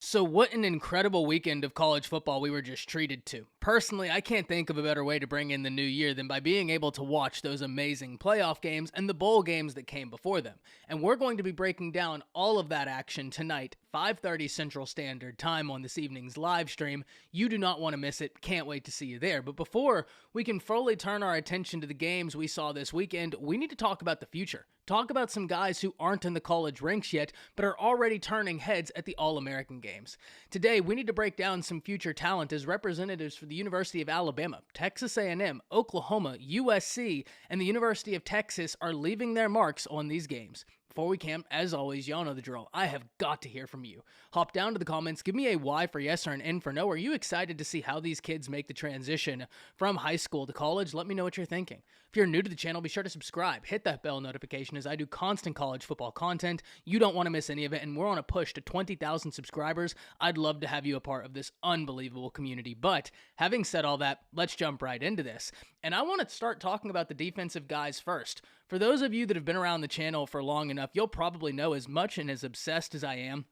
So, what an incredible weekend of college football we were just treated to. Personally, I can't think of a better way to bring in the new year than by being able to watch those amazing playoff games and the bowl games that came before them. And we're going to be breaking down all of that action tonight, 5:30 Central Standard Time on this evening's live stream. You do not want to miss it. Can't wait to see you there. But before we can fully turn our attention to the games we saw this weekend, we need to talk about the future. Talk about some guys who aren't in the college ranks yet, but are already turning heads at the All-American games. Today, we need to break down some future talent as representatives for the University of Alabama, Texas A&M, Oklahoma, USC, and the University of Texas are leaving their marks on these games. Before we can, as always, y'all know the drill. I have got to hear from you. Hop down to the comments, give me a Y for yes or an N for no. Are you excited to see how these kids make the transition from high school to college? Let me know what you're thinking. If you're new to the channel, be sure to subscribe. Hit that bell notification as I do constant college football content. You don't want to miss any of it, and we're on a push to 20,000 subscribers. I'd love to have you a part of this unbelievable community. But having said all that, let's jump right into this. And I want to start talking about the defensive guys first. For those of you that have been around the channel for long enough, you'll probably know as much and as obsessed as I am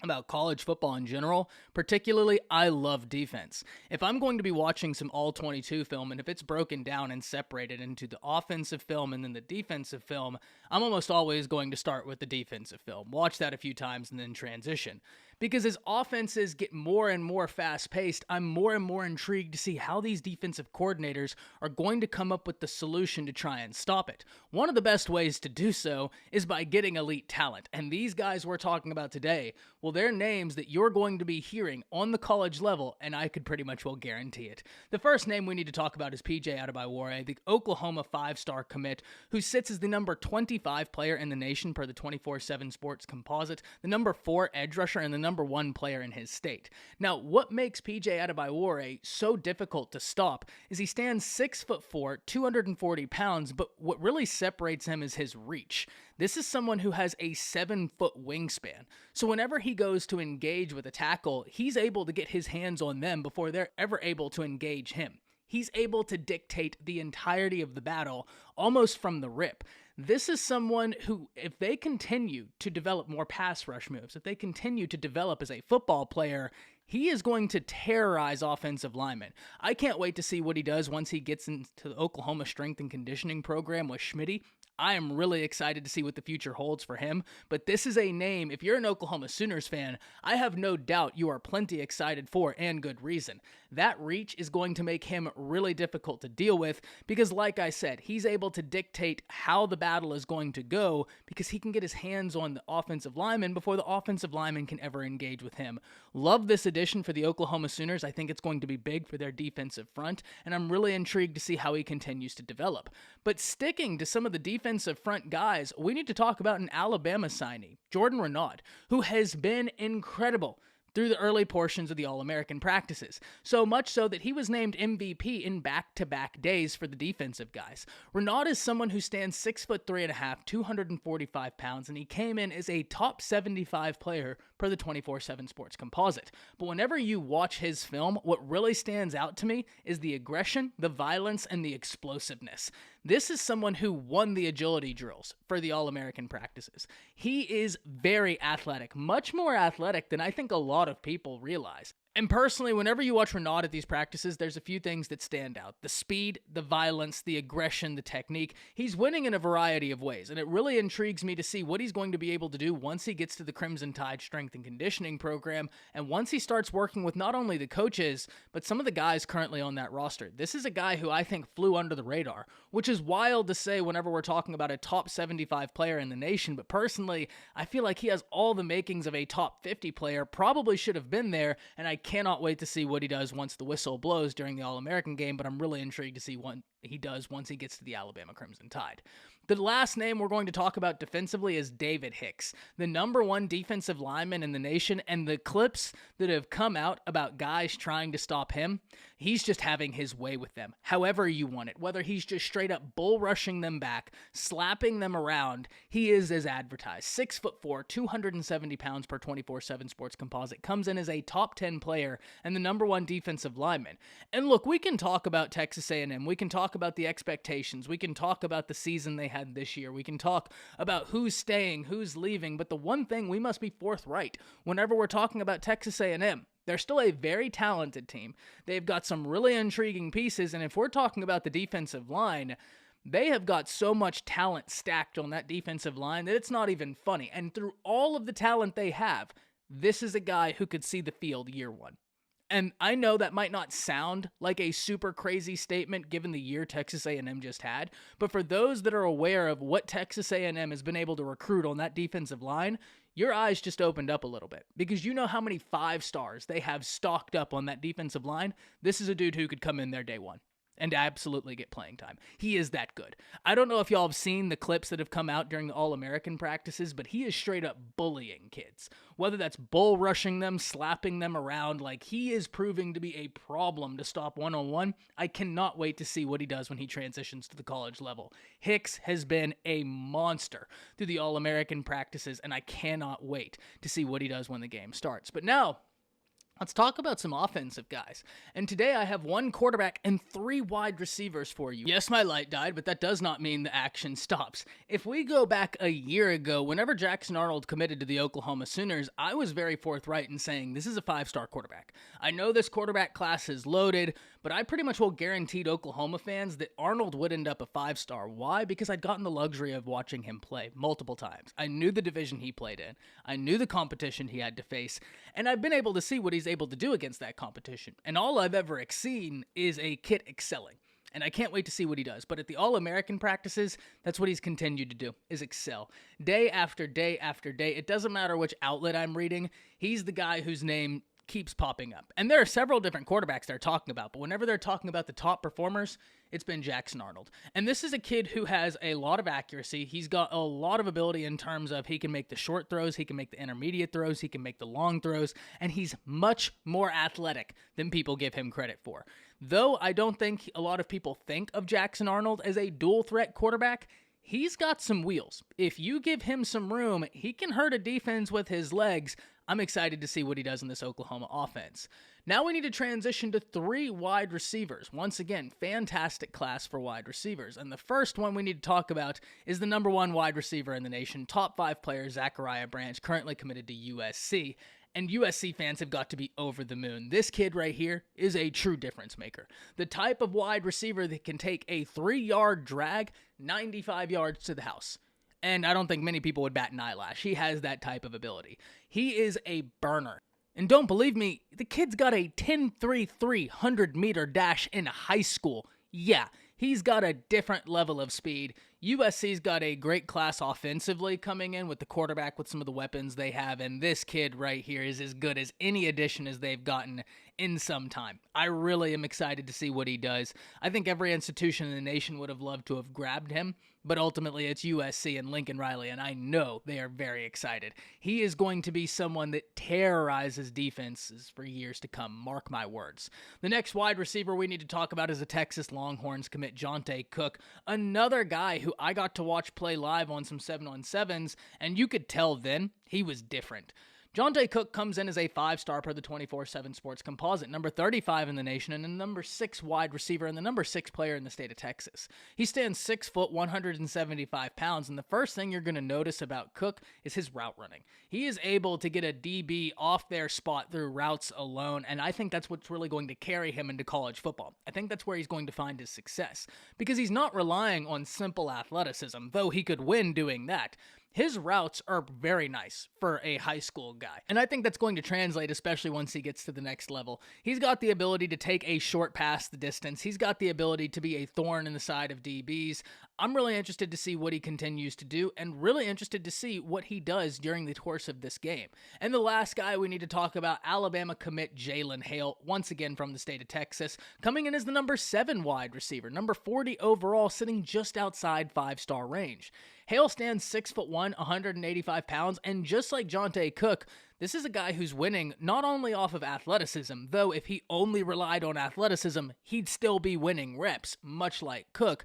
about college football in general. Particularly, I love defense. If I'm going to be watching some all-22 film, and if it's broken down and separated into the offensive film and then the defensive film, I'm almost always going to start with the defensive film. Watch that a few times and then transition. Because as offenses get more and more fast-paced, I'm more and more intrigued to see how these defensive coordinators are going to come up with the solution to try and stop it. One of the best ways to do so is by getting elite talent. And these guys we're talking about today, well, they're names that you're going to be hearing on the college level, and I could pretty much well guarantee it. The first name we need to talk about is PJ Adebayor, the Oklahoma five-star commit, who sits as the number 25 player in the nation per the 24/7 Sports Composite, the number 4 edge rusher, and the number 1 player in his state. Now, what makes PJ Adebayor so difficult to stop is he stands 6'4", 240 pounds, but what really separates him is his reach. This is someone who has a 7-foot wingspan. So whenever he goes to engage with a tackle, he's able to get his hands on them before they're ever able to engage him. He's able to dictate the entirety of the battle almost from the rip. This is someone who, if they continue to develop more pass rush moves, if they continue to develop as a football player, he is going to terrorize offensive linemen. I can't wait to see what he does once he gets into the Oklahoma strength and conditioning program with Schmitty. I am really excited to see what the future holds for him, but this is a name, if you're an Oklahoma Sooners fan, I have no doubt you are plenty excited for, and good reason. That reach is going to make him really difficult to deal with because, like I said, he's able to dictate how the battle is going to go because he can get his hands on the offensive lineman before the offensive lineman can ever engage with him. Love this addition for the Oklahoma Sooners. I think it's going to be big for their defensive front, and I'm really intrigued to see how he continues to develop. But sticking to some of the defensive front guys, we need to talk about an Alabama signee, Jordan Renaud, who has been incredible through the early portions of the All-American practices, so much so that he was named MVP in back-to-back days for the defensive guys. Renaud is someone who stands 6'3.5", 245 pounds, and he came in as a top 75 player per the 24/7 Sports Composite. But whenever you watch his film, what really stands out to me is the aggression, the violence, and the explosiveness. This is someone who won the agility drills for the All-American practices. He is very athletic, much more athletic than I think a lot of people realize. And personally, whenever you watch Renaud at these practices, there's a few things that stand out. The speed, the violence, the aggression, the technique. He's winning in a variety of ways, and it really intrigues me to see what he's going to be able to do once he gets to the Crimson Tide Strength and Conditioning program, and once he starts working with not only the coaches, but some of the guys currently on that roster. This is a guy who I think flew under the radar, which is wild to say whenever we're talking about a top 75 player in the nation, but personally, I feel like he has all the makings of a top 50 player, probably should have been there, and I cannot wait to see what he does once the whistle blows during the All-American game, but I'm really intrigued to see what he does once he gets to the Alabama Crimson Tide. The last name we're going to talk about defensively is David Hicks, the number 1 defensive lineman in the nation, and the clips that have come out about guys trying to stop him, he's just having his way with them, however you want it. Whether he's just straight up bull rushing them back, slapping them around, he is as advertised. 6'4", 270 pounds per 24/7 Sports Composite, comes in as a top 10 player and the number 1 defensive lineman. And look, we can talk about Texas A&M, we can talk about the expectations, we can talk about the season they had had this year. We can talk about who's staying, who's leaving, but the one thing we must be forthright whenever we're talking about Texas A&M. They're still a very talented team. They've got some really intriguing pieces, and if we're talking about the defensive line, they have got so much talent stacked on that defensive line that it's not even funny. And through all of the talent they have, this is a guy who could see the field year one. And I know that might not sound like a super crazy statement given the year Texas A&M just had, but for those that are aware of what Texas A&M has been able to recruit on that defensive line, your eyes just opened up a little bit because you know how many 5 stars they have stocked up on that defensive line. This is a dude who could come in there day one and absolutely get playing time. He is that good. I don't know if y'all have seen the clips that have come out during the All-American practices, but he is straight up bullying kids. Whether that's bull rushing them, slapping them around, like he is proving to be a problem to stop one-on-one. I cannot wait to see what he does when he transitions to the college level. Hicks has been a monster through the All-American practices, and I cannot wait to see what he does when the game starts. But now, let's talk about some offensive guys. And today I have 1 quarterback and 3 wide receivers for you. Yes, my light died, but that does not mean the action stops. If we go back a year ago, whenever Jackson Arnold committed to the Oklahoma Sooners, I was very forthright in saying this is a 5-star quarterback. I know this quarterback class is loaded, but I pretty much will guarantee Oklahoma fans that Arnold would end up a 5-star. Why? Because I'd gotten the luxury of watching him play multiple times. I knew the division he played in. I knew the competition he had to face, and I've been able to see what he's able to do against that competition. And all I've ever seen is a kid excelling. And I can't wait to see what he does. But at the All-American practices, that's what he's continued to do, is excel. Day after day after day. It doesn't matter which outlet I'm reading. He's the guy whose name keeps popping up. And there are several different quarterbacks they're talking about, but whenever they're talking about the top performers, it's been Jackson Arnold. And this is a kid who has a lot of accuracy. He's got a lot of ability in terms of he can make the short throws, he can make the intermediate throws, he can make the long throws, and he's much more athletic than people give him credit for. Though I don't think a lot of people think of Jackson Arnold as a dual threat quarterback, he's got some wheels. If you give him some room, he can hurt a defense with his legs. I'm excited to see what he does in this Oklahoma offense. Now we need to transition to 3 wide receivers. Once again, fantastic class for wide receivers. And the first one we need to talk about is the number 1 wide receiver in the nation, top 5 player Zachariah Branch, currently committed to USC. And USC fans have got to be over the moon. This kid right here is a true difference maker. The type of wide receiver that can take a 3-yard drag 95 yards to the house. And I don't think many people would bat an eyelash. He has that type of ability. He is a burner. And don't believe me, the kid's got a 10.3 300-meter dash in high school. Yeah, he's got a different level of speed. USC's got a great class offensively coming in with the quarterback with some of the weapons they have, and this kid right here is as good as any addition as they've gotten in some time. I really am excited to see what he does. I think every institution in the nation would have loved to have grabbed him, but ultimately it's USC and Lincoln Riley, and I know they are very excited. He is going to be someone that terrorizes defenses for years to come, mark my words. The next wide receiver we need to talk about is a Texas Longhorns commit, Jonte Cook, another guy who I got to watch play live on some 7-on-7s, and you could tell then he was different. Jonte Cook comes in as a 5-star per the 24/7 Sports Composite, number 35 in the nation, and the number 6 wide receiver and the number 6 player in the state of Texas. He stands 6 foot, 175 pounds, and the first thing you're going to notice about Cook is his route running. He is able to get a DB off their spot through routes alone, and I think that's what's really going to carry him into college football. I think that's where he's going to find his success, because he's not relying on simple athleticism, though he could win doing that. His routes are very nice for a high school guy, and I think that's going to translate, especially once he gets to the next level. He's got the ability to take a short pass the distance. He's got the ability to be a thorn in the side of DBs. I'm really interested to see what he continues to do, and really interested to see what he does during the course of this game. And the last guy we need to talk about, Alabama commit Jalen Hale, once again from the state of Texas, coming in as the number 7 wide receiver, number 40 overall, sitting just outside 5-star range. Hale stands 6'1", 185 pounds, and just like Jonte Cook, this is a guy who's winning not only off of athleticism, though if he only relied on athleticism, he'd still be winning reps, much like Cook.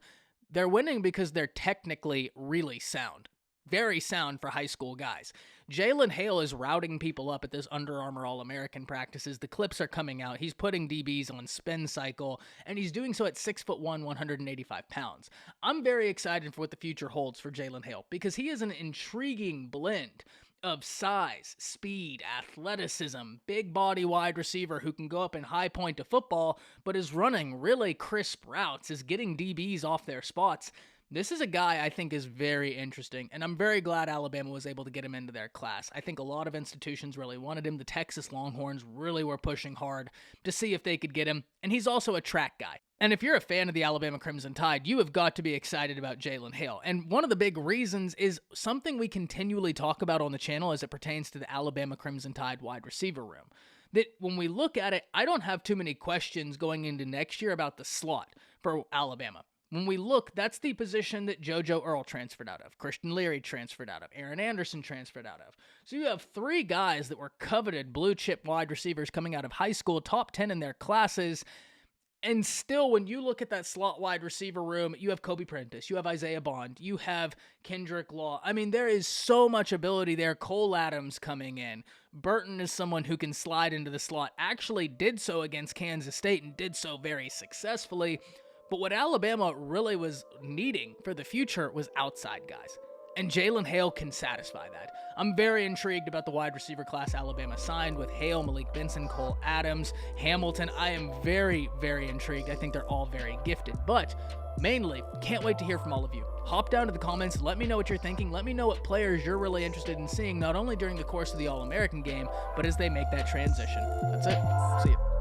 They're winning because they're technically really sound. Very sound for high school guys. Jalen Hale is routing people up at this Under Armour All-American practices. The clips are coming out. He's putting DBs on spin cycle, and he's doing so at 6'1", 185 pounds. I'm very excited for what the future holds for Jalen Hale because he is an intriguing blend of size, speed, athleticism, big body wide receiver who can go up and high point to football, but is running really crisp routes, is getting DBs off their spots. This is a guy I think is very interesting, and I'm very glad Alabama was able to get him into their class. I think a lot of institutions really wanted him. The Texas Longhorns really were pushing hard to see if they could get him, and he's also a track guy. And if you're a fan of the Alabama Crimson Tide, you have got to be excited about Jalen Hale. And one of the big reasons is something we continually talk about on the channel as it pertains to the Alabama Crimson Tide wide receiver room. That when we look at it, I don't have too many questions going into next year about the slot for Alabama. When we look, that's the position that JoJo Earl transferred out of, Christian Leary transferred out of, Aaron Anderson transferred out of. So you have three guys that were coveted blue-chip wide receivers coming out of high school, top 10 in their classes. And still, when you look at that slot wide receiver room, you have Kobe Prentice, you have Isaiah Bond, you have Kendrick Law. I mean, there is so much ability there. Cole Adams coming in. Burton is someone who can slide into the slot, actually did so against Kansas State and did so very successfully. But what Alabama really was needing for the future was outside guys. And Jalen Hale can satisfy that. I'm very intrigued about the wide receiver class Alabama signed with Hale, Malik Benson, Cole Adams, Hamilton. I am very, very intrigued. I think they're all very gifted. But mainly, can't wait to hear from all of you. Hop down to the comments. Let me know what you're thinking. Let me know what players you're really interested in seeing, not only during the course of the All-American game, but as they make that transition. That's it. See ya.